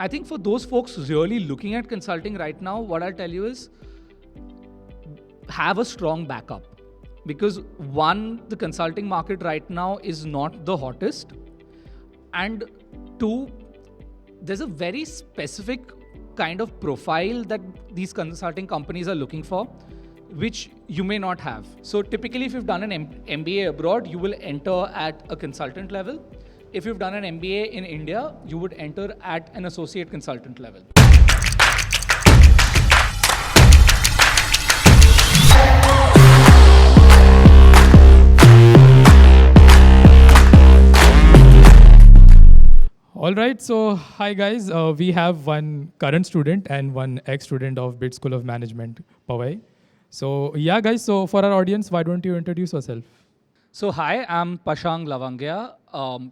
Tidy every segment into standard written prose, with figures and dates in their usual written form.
I think for those folks really looking at consulting right now, what I'll tell you is have a strong backup. Because one, the consulting market right now is not the hottest. And two, there's a very specific kind of profile that these consulting companies are looking for, which you may not have. So typically, if you've done an MBA abroad, you will enter at a consultant level. If you've done an MBA in India, you would enter at an associate consultant level. All right, so hi guys. We have one current student and one ex-student of BIT School of Management, Pawai. So yeah, guys. So for our audience, why don't you introduce yourself? So hi, I'm Pashangh Lavangia.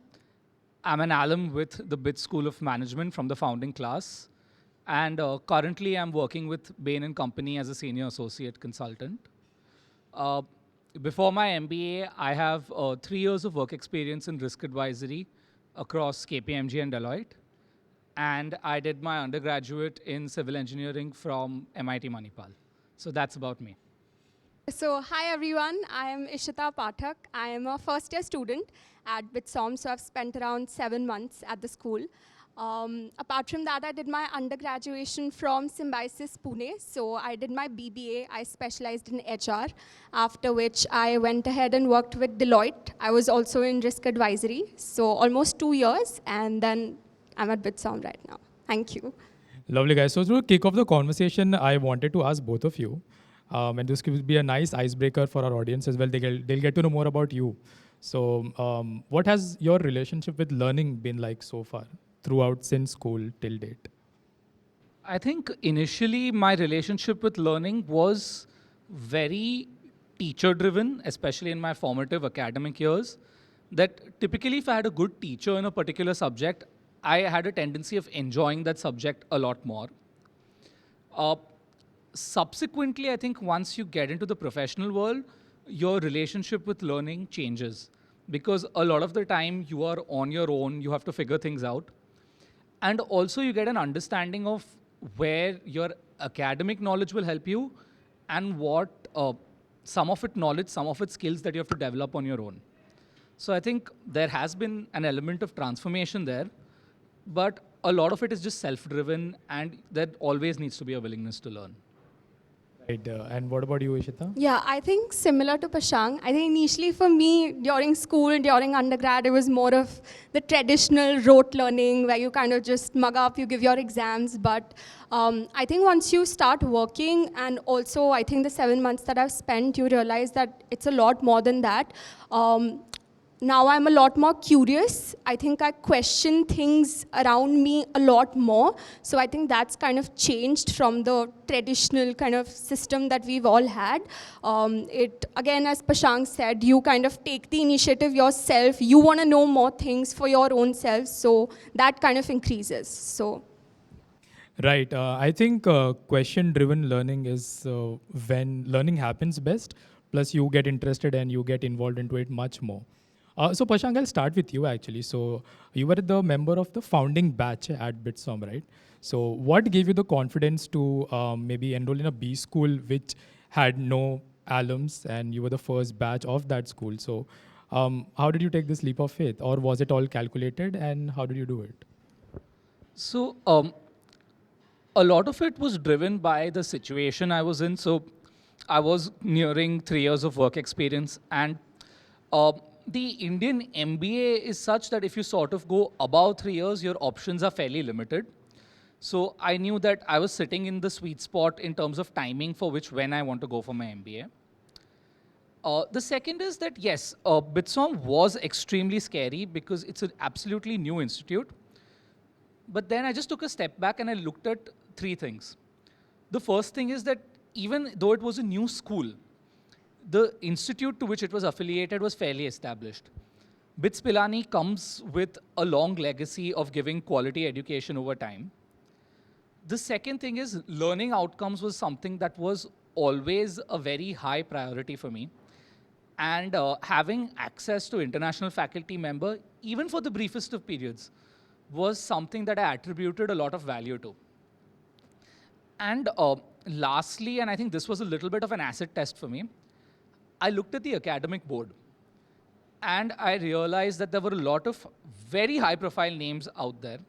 I'm an alum with the BIT School of Management from the founding class. And currently I'm working with Bain Company as a senior associate consultant. Uh, Before my MBA, I have 3 years of work experience in risk advisory across KPMG and Deloitte. And I did my undergraduate in civil engineering from MIT Manipal. So that's about me. So hi everyone, I am Ishita Pathak. I am a first year student at BITSoM, so I've spent around 7 months at the school. Apart from that, I did my undergraduation from Symbiosis, Pune. So I did my BBA, I specialized in HR, after which I went ahead and worked with Deloitte. I was also in risk advisory, so almost 2 years, and then I'm at BITSoM right now. Thank you. Lovely, guys. So to kick off the conversation, I wanted to ask both of you, and this could be a nice icebreaker for our audience as well. They'll get to know more about you. So what has your relationship with learning been like so far, throughout since school till date? I think initially my relationship with learning was very teacher driven, especially in my formative academic years. That typically, if I had a good teacher in a particular subject, I had a tendency of enjoying that subject a lot more. Uh, Subsequently, I think once you get into the professional world, your relationship with learning changes because a lot of the time you are on your own, you have to figure things out. And also, you get an understanding of where your academic knowledge will help you and what some of it knowledge, some of it skills that you have to develop on your own. So I think there has been an element of transformation there, but a lot of it is just self-driven, and there always needs to be a willingness to learn. Right. And what about you, Ishita? Yeah, I think similar to Pashang. I think initially for me, during school, during undergrad, it was more of the traditional rote learning where you kind of just mug up, you give your exams. But I think once you start working, and also I think the 7 months that I've spent, you realize that it's a lot more than that. Now I'm a lot more curious. I think I question things around me a lot more. So I think that's kind of changed from the traditional kind of system that we've all had. It, again, as Pashangh said, you kind of take the initiative yourself. You want to know more things for your own self. So that kind of increases. So. Right. I think question-driven learning is when learning happens best, plus you get interested and you get involved into it much more. So Pashangh, I'll start with you actually. So you were the member of the founding batch at BITSoM, right? So what gave you the confidence to maybe enroll in a B school which had no alums and you were the first batch of that school? So how did you take this leap of faith, or was it all calculated, and how did you do it? So a lot of it was driven by the situation I was in. So I was nearing 3 years of work experience, and the Indian MBA is such that if you sort of go above 3 years, your options are fairly limited. So I knew that I was sitting in the sweet spot in terms of timing for when I want to go for my MBA. The second is that yes, BITSoM was extremely scary because it's an absolutely new institute. But then I just took a step back and I looked at 3 things. The first thing is that even though it was a new school, the institute to which it was affiliated was fairly established. BITS Pilani comes with a long legacy of giving quality education over time. The second thing is learning outcomes was something that was always a very high priority for me. And having access to international faculty member, even for the briefest of periods, was something that I attributed a lot of value to. And lastly, and I think this was a little bit of an acid test for me, I looked at the academic board and I realized that there were a lot of very high profile names out there.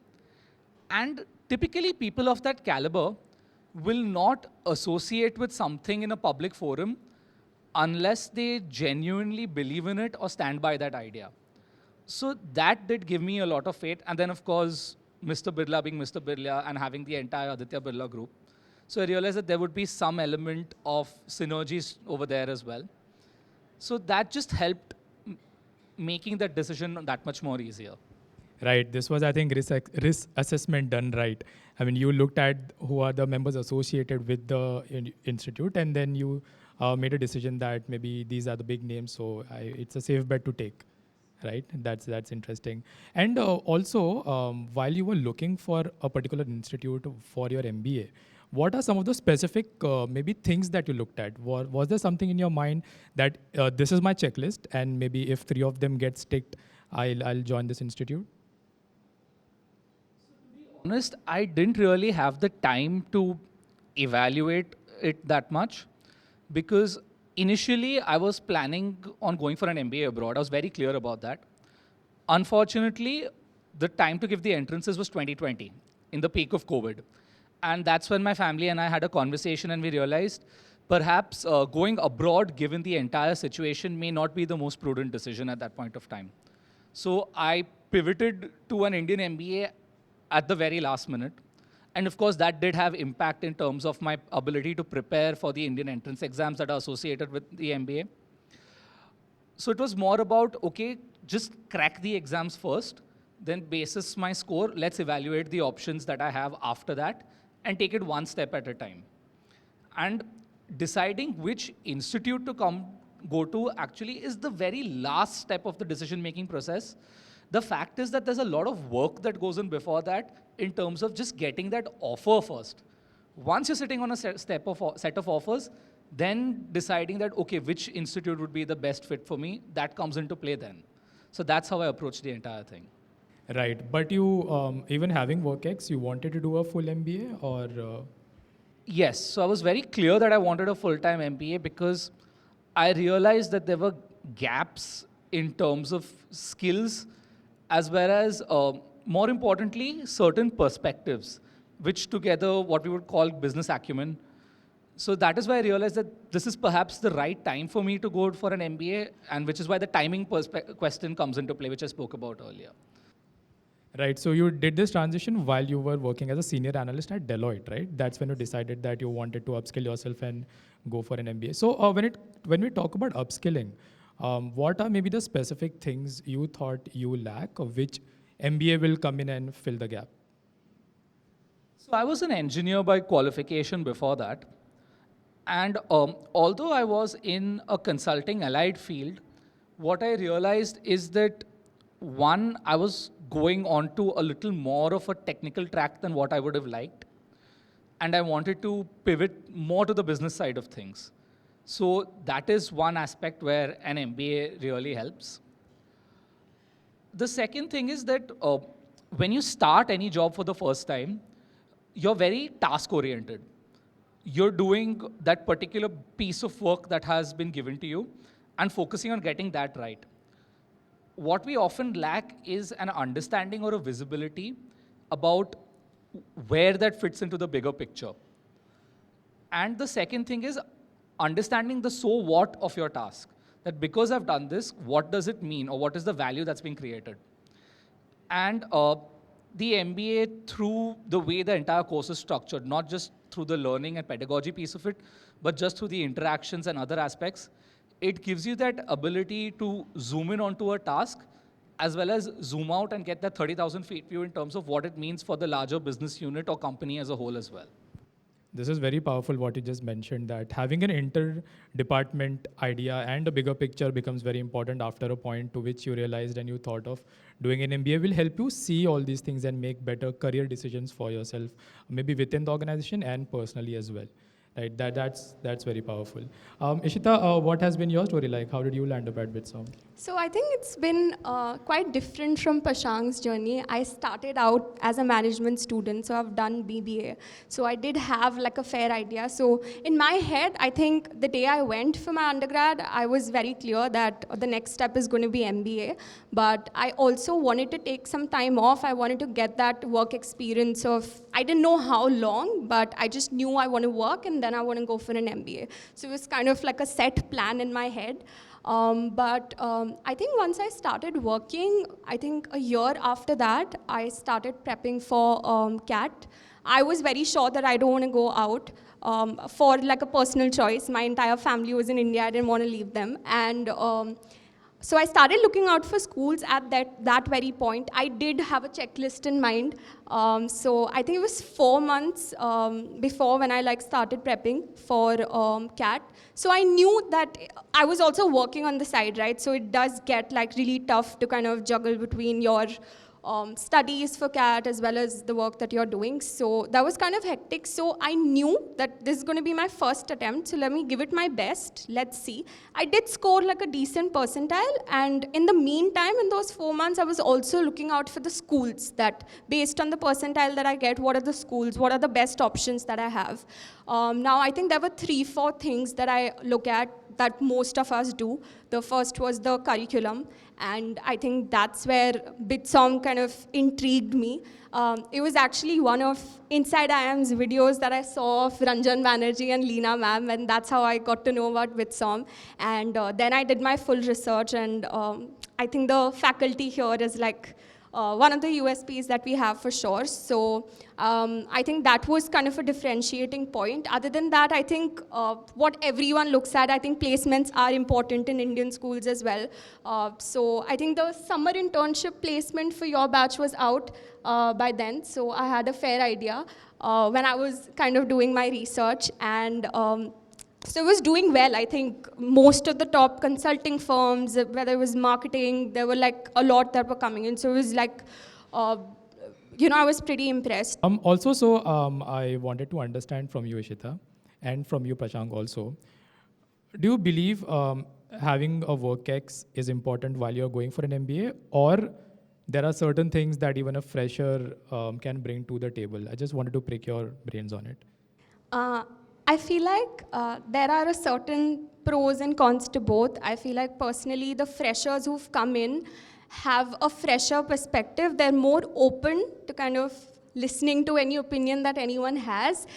And typically, people of that caliber will not associate with something in a public forum unless they genuinely believe in it or stand by that idea. So that did give me a lot of faith. And then, of course, Mr. Birla being Mr. Birla and having the entire Aditya Birla group. So I realized that there would be some element of synergies over there as well. So that just helped making that decision that much more easier. Right. This was, I think, risk assessment done right. I mean, you looked at who are the members associated with the institute, and then you made a decision that maybe these are the big names, so it's a safe bet to take. Right. That's interesting. And also, while you were looking for a particular institute for your MBA, what are some of the specific maybe things that you looked at? Was there something in your mind that this is my checklist, and maybe if 3 of them get ticked, I'll join this institute? Honest, I didn't really have the time to evaluate it that much because initially I was planning on going for an MBA abroad. I was very clear about that. Unfortunately, the time to give the entrances was 2020 in the peak of COVID. And that's when my family and I had a conversation and we realized perhaps going abroad, given the entire situation, may not be the most prudent decision at that point of time. So I pivoted to an Indian MBA at the very last minute. And of course, that did have impact in terms of my ability to prepare for the Indian entrance exams that are associated with the MBA. So it was more about, okay, just crack the exams first, then basis my score, let's evaluate the options that I have after that and take it one step at a time. And deciding which institute to go to actually is the very last step of the decision-making process. The fact is that there's a lot of work that goes in before that in terms of just getting that offer first. Once you're sitting on a set of offers, then deciding that, okay, which institute would be the best fit for me, that comes into play then. So that's how I approached the entire thing. Right. But you, even having WorkX, you wanted to do a full MBA or? Yes. So I was very clear that I wanted a full-time MBA because I realized that there were gaps in terms of skills as well as, more importantly, certain perspectives, which together what we would call business acumen. So that is why I realized that this is perhaps the right time for me to go for an MBA, and which is why the timing question comes into play, which I spoke about earlier. Right. So you did this transition while you were working as a senior analyst at Deloitte, right? That's when you decided that you wanted to upskill yourself and go for an MBA. So when we talk about upskilling, what are maybe the specific things you thought you lack, of which MBA will come in and fill the gap? So I was an engineer by qualification before that. And although I was in a consulting allied field, what I realized is that one, I was going on to a little more of a technical track than what I would have liked. And I wanted to pivot more to the business side of things. So that is one aspect where an MBA really helps. The second thing is that when you start any job for the first time, you're very task oriented. You're doing that particular piece of work that has been given to you and focusing on getting that right. What we often lack is an understanding or a visibility about where that fits into the bigger picture. And the second thing is understanding the so what of your task. That because I've done this, what does it mean or what is the value that's being created? And the MBA, through the way the entire course is structured, not just through the learning and pedagogy piece of it, but just through the interactions and other aspects, it gives you that ability to zoom in onto a task as well as zoom out and get that 30,000 feet view in terms of what it means for the larger business unit or company as a whole as well. This is very powerful what you just mentioned, that having an inter-department idea and a bigger picture becomes very important after a point to which you realized and you thought of doing an MBA will help you see all these things and make better career decisions for yourself, maybe within the organization and personally as well. Right, that's very powerful. Ishita, what has been your story like? How did you land up at BITSoM? So I think it's been quite different from Pashangh's journey. I started out as a management student, so I've done BBA. So I did have like a fair idea. So in my head, I think the day I went for my undergrad, I was very clear that the next step is going to be MBA. But I also wanted to take some time off. I wanted to get that work experience of, I didn't know how long, but I just knew I want to work and then I want to go for an MBA. So it was kind of like a set plan in my head. But I think once I started working, I think a year after that, I started prepping for CAT. I was very sure that I don't want to go out for like a personal choice. My entire family was in India. I didn't want to leave them. And so I started looking out for schools at that very point. I did have a checklist in mind. So I think it was 4 months before when I like started prepping for CAT. So I knew that I was also working on the side, right? So it does get like really tough to kind of juggle between your studies for CAT as well as the work that you're doing. So that was kind of hectic. So I knew that this is going to be my first attempt. So let me give it my best. Let's see. I did score like a decent percentile. And in the meantime, in those 4 months, I was also looking out for the schools that based on the percentile that I get, what are the schools, what are the best options that I have. Now, I think there were 3-4 things that I look at that most of us do. The first was the curriculum, and I think that's where BITSoM kind of intrigued me. It was actually one of Inside IIM's videos that I saw of Ranjan Banerjee and Leena ma'am, and that's how I got to know about BITSoM. And then I did my full research, and I think the faculty here is like one of the USPs that we have for sure. So I think that was kind of a differentiating point. Other than that, I think what everyone looks at, I think placements are important in Indian schools as well. So I think the summer internship placement for your batch was out by then. So I had a fair idea when I was kind of doing my research. And so it was doing well. I think most of the top consulting firms, whether it was marketing, there were like a lot that were coming in. So it was like, I was pretty impressed. I wanted to understand from you, Ishita, and from you, Pashangh, also. Do you believe having a work ex is important while you're going for an MBA, or there are certain things that even a fresher can bring to the table? I just wanted to prick your brains on it. I feel like there are a certain pros and cons to both. I feel like personally the freshers who've come in have a fresher perspective. They're more open to kind of listening to any opinion that anyone has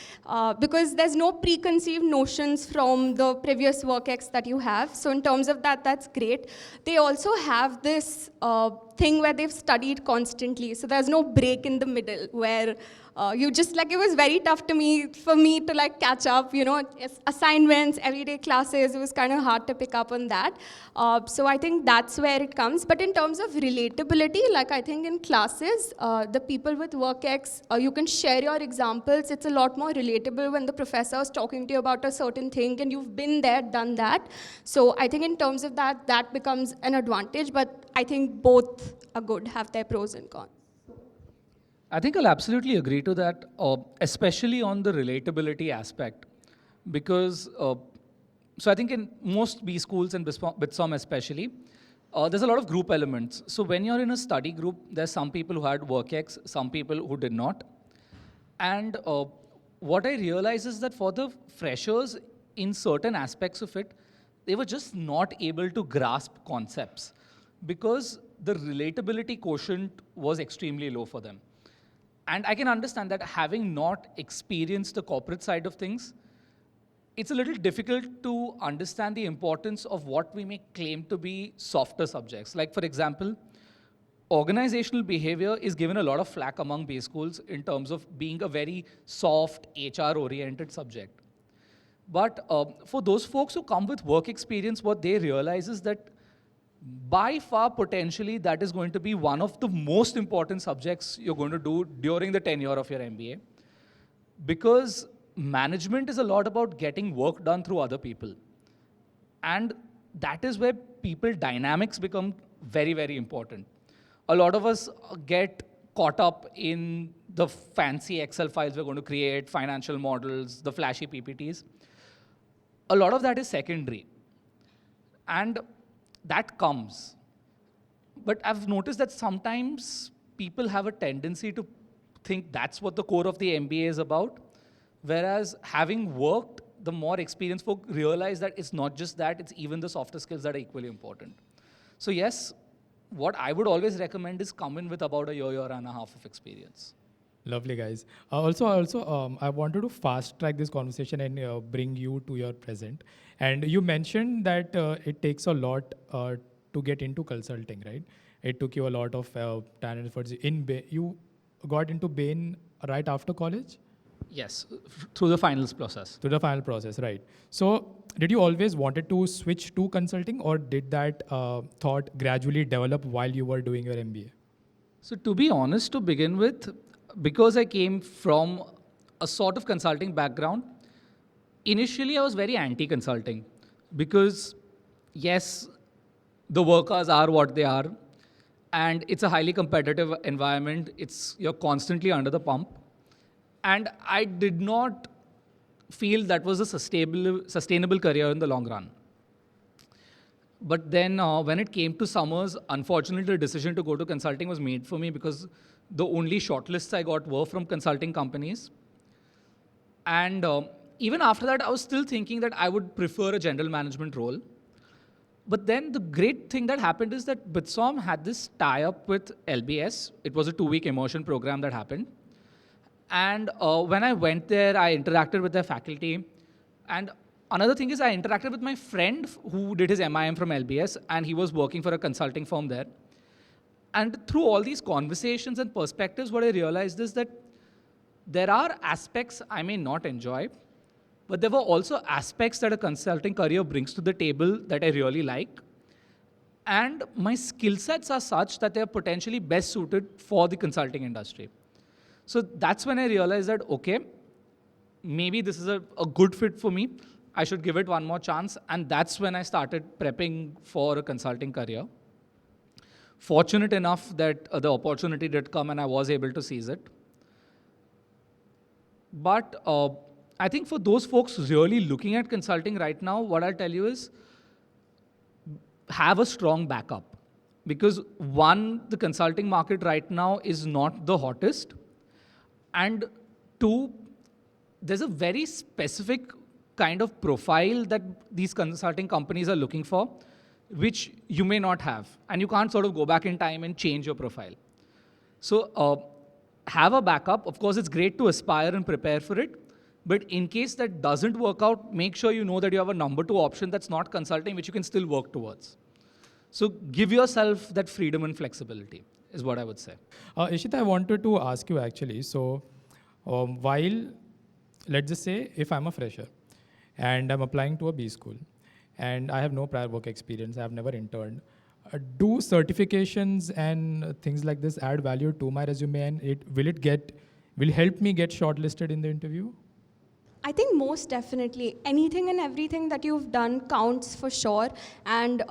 because there's no preconceived notions from the previous work ex that you have. So in terms of that, that's great. They also have this thing where they've studied constantly. So there's no break in the middle where you just like, it was very tough for me to like catch up, assignments, everyday classes, it was kind of hard to pick up on that. So I think that's where it comes. But in terms of relatability, like I think in classes, the people with work ex, you can share your examples. It's a lot more relatable when the professor is talking to you about a certain thing and you've been there, done that. So I think in terms of that, that becomes an advantage. But I think both are good, have their pros and cons. I think I'll absolutely agree to that, especially on the relatability aspect. Because, so I think in most B schools and BITSoM especially, there's a lot of group elements. So when you're in a study group, there's some people who had work ex, some people who did not. And what I realized is that for the freshers, in certain aspects of it, they were just not able to grasp concepts because the relatability quotient was extremely low for them. And I can understand that having not experienced the corporate side of things, it's a little difficult to understand the importance of what we may claim to be softer subjects. Like, for example, organizational behavior is given a lot of flack among B schools in terms of being a very soft, HR-oriented subject. But for those folks who come with work experience, what they realize is that by far, potentially, that is going to be one of the most important subjects you're going to do during the tenure of your MBA. Because management is a lot about getting work done through other people. And that is where people dynamics become very, very important. A lot of us get caught up in the fancy Excel files we're going to create, financial models, the flashy PPTs. A lot of that is secondary. And that comes. But I've noticed that sometimes people have a tendency to think that's what the core of the MBA is about. Whereas having worked, the more experienced folk realize that it's not just that, it's even the softer skills that are equally important. So yes, what I would always recommend is come in with about a year and a half of experience. Lovely, guys. I wanted to fast track this conversation and bring you to your present. And you mentioned that it takes a lot to get into consulting, right? It took you a lot of time and efforts. You got into Bain right after college? Yes, through the finals process. To the final process, right. So did you always wanted to switch to consulting, or did that thought gradually develop while you were doing your MBA? So to be honest, to begin with, because I came from a sort of consulting background, initially I was very anti-consulting because yes, the work hours are what they are, and it's a highly competitive environment. You're constantly under the pump, and I did not feel that was a sustainable career in the long run. But then when it came to summers, unfortunately, the decision to go to consulting was made for me because the only shortlists I got were from consulting companies. And even after that, I was still thinking that I would prefer a general management role. But then the great thing that happened is that BITSoM had this tie-up with LBS. It was a 2-week immersion program that happened. And when I went there, I interacted with their faculty. And another thing is I interacted with my friend who did his MIM from LBS, and he was working for a consulting firm there. And through all these conversations and perspectives, what I realized is that there are aspects I may not enjoy, but there were also aspects that a consulting career brings to the table that I really like. And my skill sets are such that they're potentially best suited for the consulting industry. So that's when I realized that, okay, maybe this is a good fit for me. I should give it one more chance. And that's when I started prepping for a consulting career. Fortunate enough that the opportunity did come and I was able to seize it. But I think for those folks really looking at consulting right now, what I'll tell you is have a strong backup. Because one, the consulting market right now is not the hottest. And two, there's a very specific kind of profile that these consulting companies are looking for, which you may not have. And you can't sort of go back in time and change your profile. So have a backup. Of course, it's great to aspire and prepare for it. But in case that doesn't work out, make sure you know that you have a number 2 option that's not consulting, which you can still work towards. So give yourself that freedom and flexibility, is what I would say. Ishita, I wanted to ask you actually. So while, let's just say, if I'm a fresher and I'm applying to a B school and I have no prior work experience, I've never interned, do certifications and things like this add value to my resume, and will help me get shortlisted in the interview? I think most definitely. Anything and everything that you've done counts for sure. And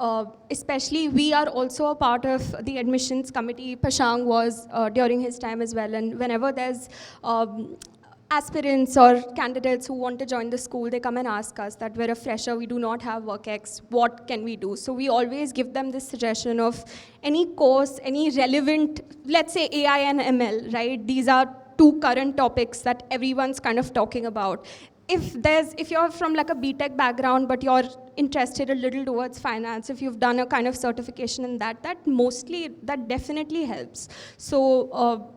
especially, we are also a part of the admissions committee. Pashangh was during his time as well. And whenever there's aspirants or candidates who want to join the school, they come and ask us that we're a fresher, we do not have work ex, what can we do? So we always give them this suggestion of any course, any relevant, let's say AI and ML, right? These are 2 current topics that everyone's kind of talking about. If you're from like a BTech background, but you're interested a little towards finance, if you've done a kind of certification in that definitely helps. So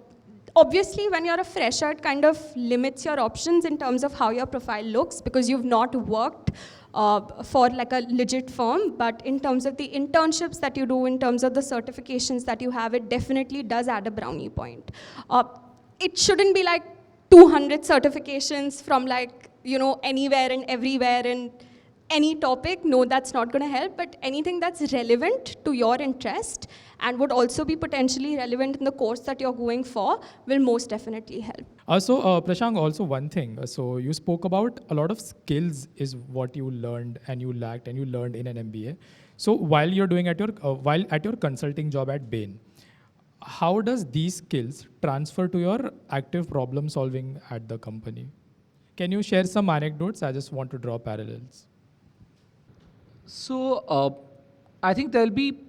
obviously, when you're a fresher, it kind of limits your options in terms of how your profile looks because you've not worked for like a legit firm. But in terms of the internships that you do, in terms of the certifications that you have, it definitely does add a brownie point. It shouldn't be like 200 certifications from like, anywhere and everywhere and any topic. No, that's not going to help. But anything that's relevant to your interest and would also be potentially relevant in the course that you're going for will most definitely help. Pashangh, also one thing. So you spoke about a lot of skills is what you learned and you lacked and you learned in an MBA. So while you're doing at your consulting job at Bain, how does these skills transfer to your active problem solving at the company? Can you share some anecdotes? I just want to draw parallels. So I think there'll be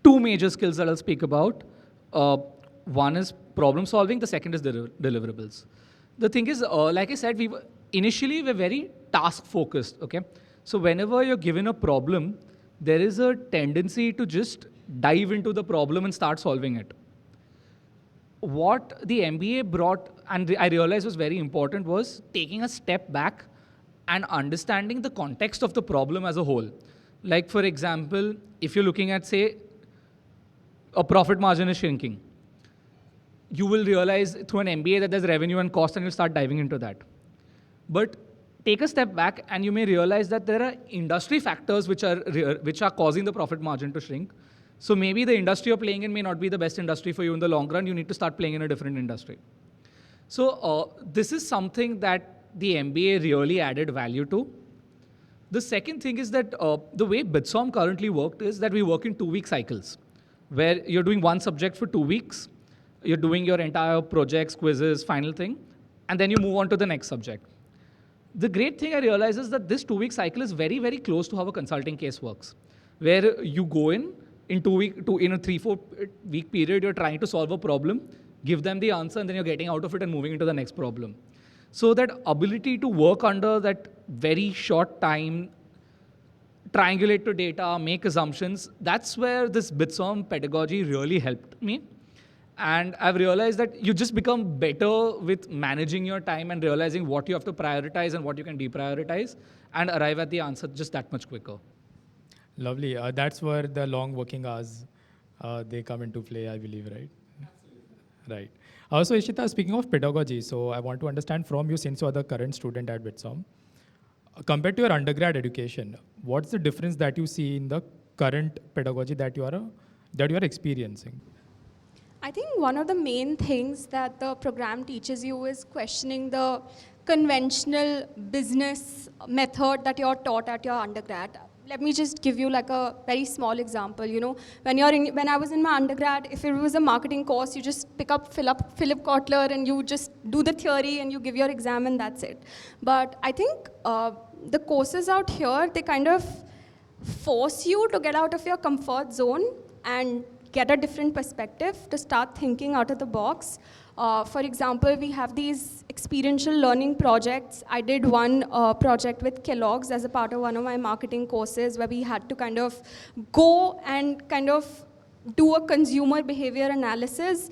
two major skills that I'll speak about. One is problem solving. The second is deliverables. The thing is, like I said, initially we're very task focused. Okay, so whenever you're given a problem, there is a tendency to just dive into the problem and start solving it. What the MBA brought, and I realized was very important, was taking a step back and understanding the context of the problem as a whole. Like, for example, if you're looking at, say, a profit margin is shrinking, you will realize through an MBA that there's revenue and cost, and you'll start diving into that. But take a step back, and you may realize that there are industry factors which are causing the profit margin to shrink. So maybe the industry you're playing in may not be the best industry for you in the long run. You need to start playing in a different industry. So this is something that the MBA really added value to. The second thing is that the way BITSoM currently worked is that we work in 2-week cycles, where you're doing one subject for 2 weeks, you're doing your entire projects, quizzes, final thing, and then you move on to the next subject. The great thing I realize is that this 2-week cycle is very, very close to how a consulting case works, where you go in a 3-4 week period, you're trying to solve a problem, give them the answer, and then you're getting out of it and moving into the next problem. So that ability to work under that very short time, triangulate to data, make assumptions, that's where this BITSoM pedagogy really helped me. And I've realized that you just become better with managing your time and realizing what you have to prioritize and what you can deprioritize, and arrive at the answer just that much quicker. Lovely. That's where the long working hours, they come into play, I believe, right? Right. So Ishita, speaking of pedagogy, so I want to understand from you, since you are the current student at BITSoM, compared to your undergrad education, what's the difference that you see in the current pedagogy that you are experiencing? I think one of the main things that the program teaches you is questioning the conventional business method that you're taught at your undergrad. Let me just give you like a very small example. You know, when I was in my undergrad, if it was a marketing course, you just pick up Philip Kotler and you just do the theory and you give your exam and that's it. But I think the courses out here, they kind of force you to get out of your comfort zone and get a different perspective, to start thinking out of the box. For example, we have these experiential learning projects. I did one project with Kellogg's as a part of one of my marketing courses, where we had to kind of go and kind of do a consumer behavior analysis.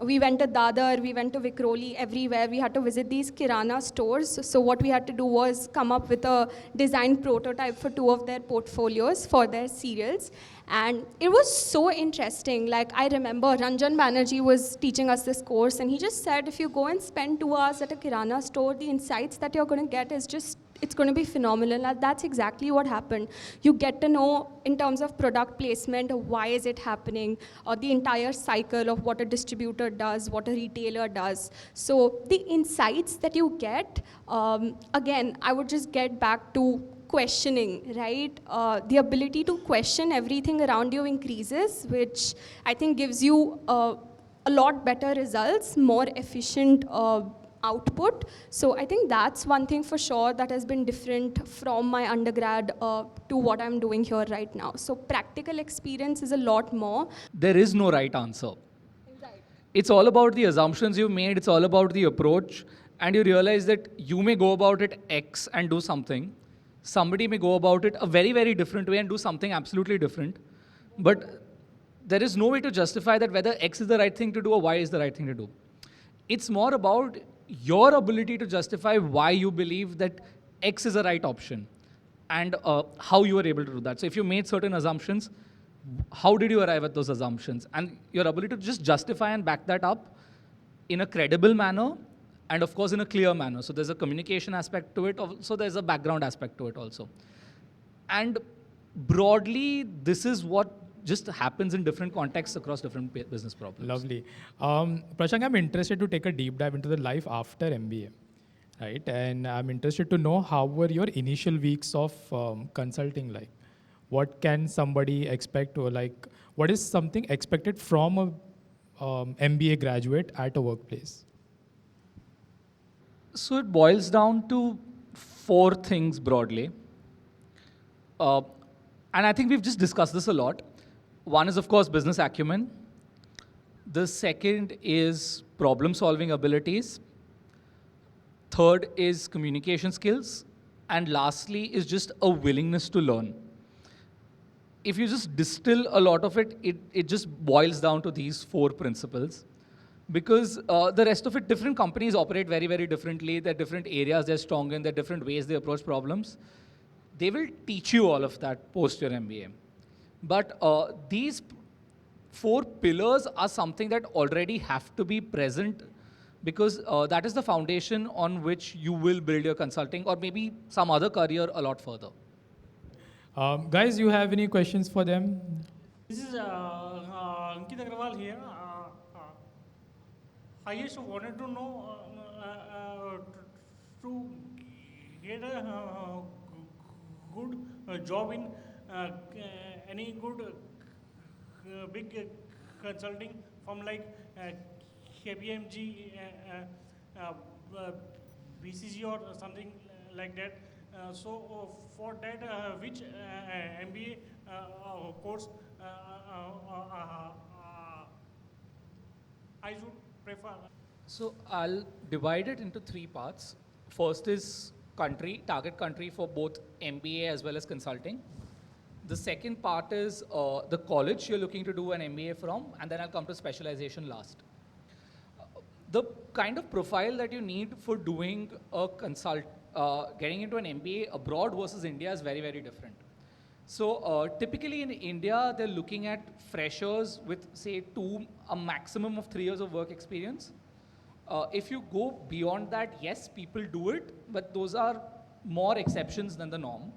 We went to Dadar, we went to Vikhroli, everywhere. We had to visit these Kirana stores. So what we had to do was come up with a design prototype for 2 of their portfolios for their cereals. And it was so interesting. Like, I remember Ranjan Banerjee was teaching us this course, and he just said, if you go and spend 2 hours at a Kirana store, the insights that you're going to get is just, it's going to be phenomenal. And that's exactly what happened. You get to know, in terms of product placement, why is it happening, or the entire cycle of what a distributor does, what a retailer does. So the insights that you get, again, I would just get back to questioning, right? The ability to question everything around you increases, which I think gives you a lot better results, more efficient output. So I think that's one thing for sure that has been different from my undergrad to what I'm doing here right now. So practical experience is a lot more. There is no right answer. It's all about the assumptions you've made, it's all about the approach, and you realize that you may go about it X and do something. Somebody may go about it a very, very different way and do something absolutely different. But there is no way to justify that whether X is the right thing to do or Y is the right thing to do. It's more about your ability to justify why you believe that X is the right option, and how you were able to do that. So if you made certain assumptions, how did you arrive at those assumptions? And your ability to just justify and back that up in a credible manner, and of course in a clear manner. So there's a communication aspect to it, so there's a background aspect to it also. And broadly, this is what just happens in different contexts across different business problems. Lovely. Pashangh, I'm interested to take a deep dive into the life after MBA, right? And I'm interested to know, how were your initial weeks of consulting like? what can somebody expect, or like what is something expected from a MBA graduate at a workplace? So it boils down to four things broadly. Uh, and I think we've just discussed this a lot. One is, of course, business acumen. The second is problem solving abilities. Third is communication skills. And lastly is just a willingness to learn. If you just distill a lot of it, it just boils down to these four principles. Because the rest of it, different companies operate very, very differently. There are different areas they're strong in, there are different ways they approach problems. They will teach you all of that post your MBA. But these four pillars are something that already have to be present because that is the foundation on which you will build your consulting or maybe some other career a lot further. Guys, you have any questions for them? This is Ankit Agrawal here. I just wanted to know to get a good job in any good big consulting firm like KPMG, BCG or something like that. For that, which MBA course I should prefer? So I'll divide it into three parts. First is country, target country for both MBA as well as consulting. The second part is the college you're looking to do an MBA from, and then I'll come to specialization last. The kind of profile that you need for doing a getting into an MBA abroad versus India is very, very different. So typically in India, they're looking at freshers with say a maximum of 3 years of work experience. If you go beyond that, yes, people do it, but those are more exceptions than the norm.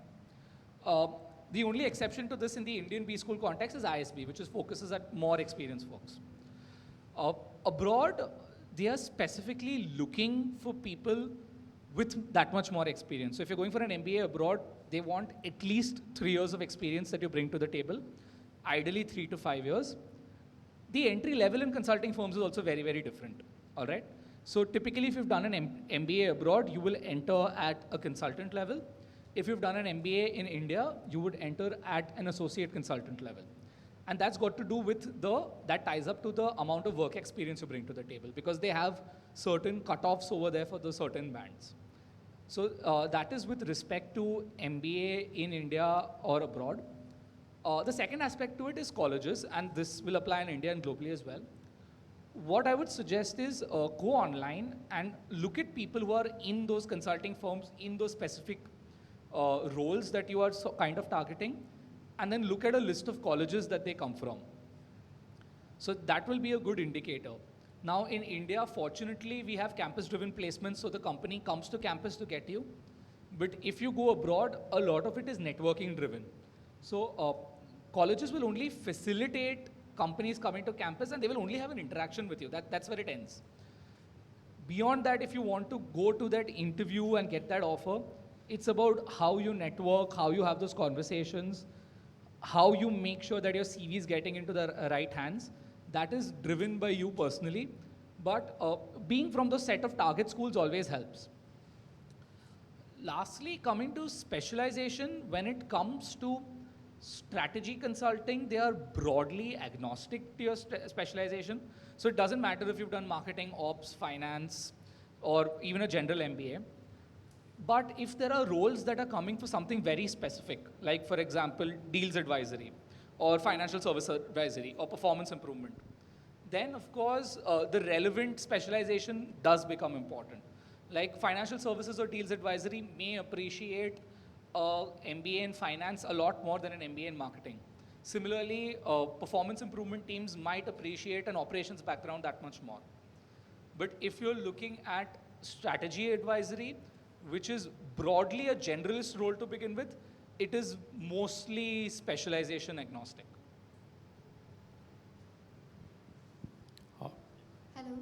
The only exception to this in the Indian B school context is ISB, which focuses at more experienced folks. Abroad, they are specifically looking for people with that much more experience. So if you're going for an MBA abroad, they want at least 3 years of experience that you bring to the table, ideally 3 to 5 years. The entry level in consulting firms is also very, very different, all right? So typically if you've done an MBA abroad, you will enter at a consultant level. If you've done an MBA in India, you would enter at an associate consultant level. And that's got to do with that ties up to the amount of work experience you bring to the table because they have certain cutoffs over there for the certain bands. So that is with respect to MBA in India or abroad. The second aspect to it is colleges, and this will apply in India and globally as well. What I would suggest is go online and look at people who are in those consulting firms, in those specific roles that you are kind of targeting, and then look at a list of colleges that they come from. So that will be a good indicator. Now in India, fortunately, we have campus-driven placements, so the company comes to campus to get you. But if you go abroad, a lot of it is networking-driven. So colleges will only facilitate companies coming to campus, and they will only have an interaction with you. That's where it ends. Beyond that, if you want to go to that interview and get that offer, it's about how you network, how you have those conversations, how you make sure that your CV is getting into the right hands. That is driven by you personally. But being from the set of target schools always helps. Lastly, coming to specialization, when it comes to strategy consulting, they are broadly agnostic to your specialization. So it doesn't matter if you've done marketing, ops, finance, or even a general MBA. But if there are roles that are coming for something very specific, like for example, deals advisory, or financial service advisory, or performance improvement, then of course the relevant specialization does become important. Like financial services or deals advisory may appreciate MBA in finance a lot more than an MBA in marketing. Similarly, performance improvement teams might appreciate an operations background that much more. But if you're looking at strategy advisory, which is broadly a generalist role to begin with, it is mostly specialization agnostic. Hello.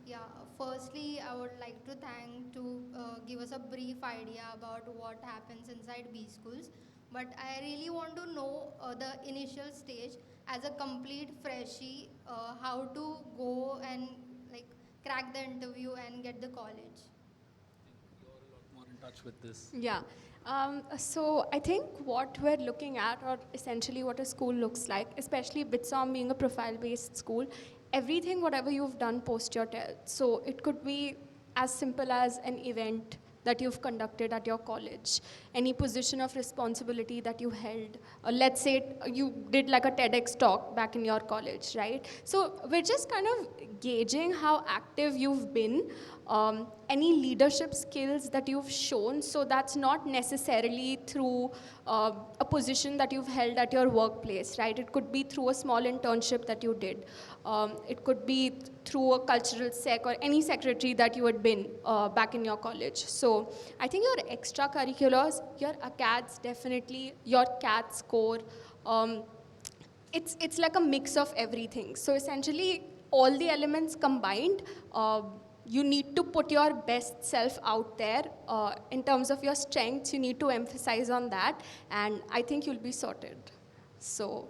Yeah. Firstly, I would like to thank to give us a brief idea about what happens inside B schools. but I really want to know the initial stage as a complete freshie, how to go and like crack the interview and get the college. More in touch with this. Yeah. So I think what we're looking at, or essentially what a school looks like, especially BITSoM being a profile-based school, everything, whatever you've done post your 12th. So it could be as simple as an event that you've conducted at your college, any position of responsibility that you held. Let's say you did like a TEDx talk back in your college, right? So we're just kind of gauging how active you've been, any leadership skills that you've shown. So that's not necessarily through a position that you've held at your workplace, right? It could be through a small internship that you did. It could be through a cultural sec or any secretary that you had been back in your college. So I think your extracurriculars, your acads definitely, your CAT score, it's like a mix of everything. So essentially, all the elements combined, you need to put your best self out there. In terms of your strengths, you need to emphasize on that, and I think you'll be sorted. So.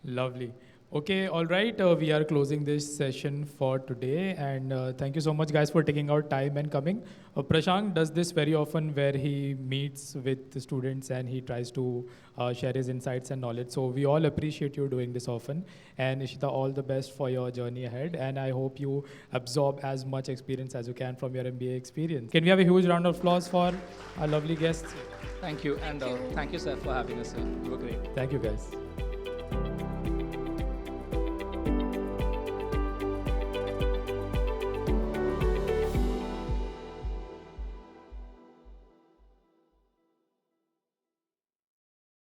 Lovely. Okay, all right. We are closing this session for today, and thank you so much, guys, for taking out time and coming. Pashangh does this very often, where he meets with the students and he tries to share his insights and knowledge. So we all appreciate you doing this often. And Ishita, all the best for your journey ahead. And I hope you absorb as much experience as you can from your MBA experience. Can we have a huge round of applause for our lovely guests? Thank you, and thank you, sir, for having us here. You were great. Thank you, guys.